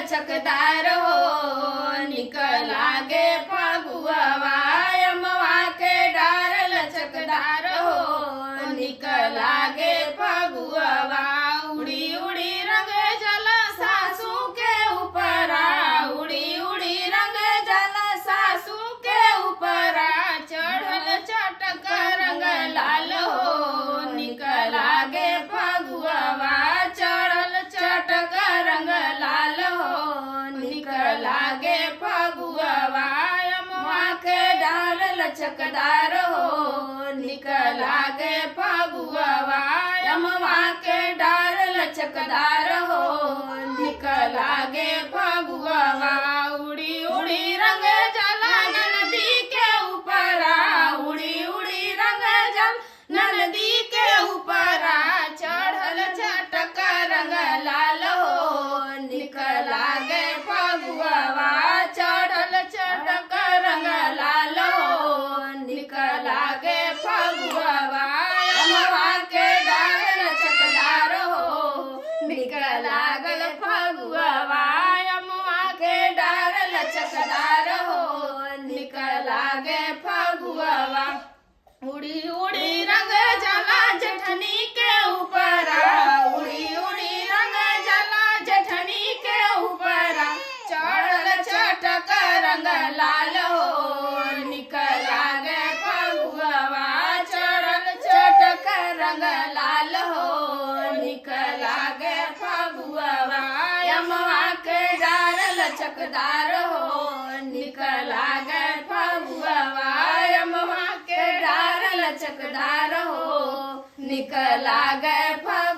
लचकदार हो निक लागे फगुआ यमवा के डार लचकदार हो निक लागे फगुआ उड़ी उड़ी रंग जल सासू के ऊपरा उड़ी उड़ी रंग जल सासू के ऊपरा चढ़ल चटक रंग लाल हो निक लागे फगुआ चढ़ल चटक रंग लाल हो निक लागे फगुआ यमवा के डाल लचकदार हो निक लागे फगुआ यमवा के डाल लचकदार हो निक लागे फगुआ उड़ी उड़ी रंग जला नदी के ऊपरा उड़ी उड़ी रंग जल नदी के ऊपरा चढ़ल चटक रंग लाल हो निक लागे फगुआ चढ़ल चटक रंग लाल हो निक लागे फगुआ यमवा के डाल लचकदार हो निक लागल फगुआ यमवा के डाल लचकदार हो निक लागे फगुआ उड़ी उड़ी रंग जला जेठनी के ऊपरा उड़ी उड़ी रंग जला जेठनी के ऊपरा चढ़ल चटक रंग लाल हो निक लागे फगुआ चढ़ल चटक रंग लाल हो निक लागे फगुआ यमवा के डार लचकदार हो निक लागे फगुआ यमवा के डार लचकदार हो निक लागे फगुआ।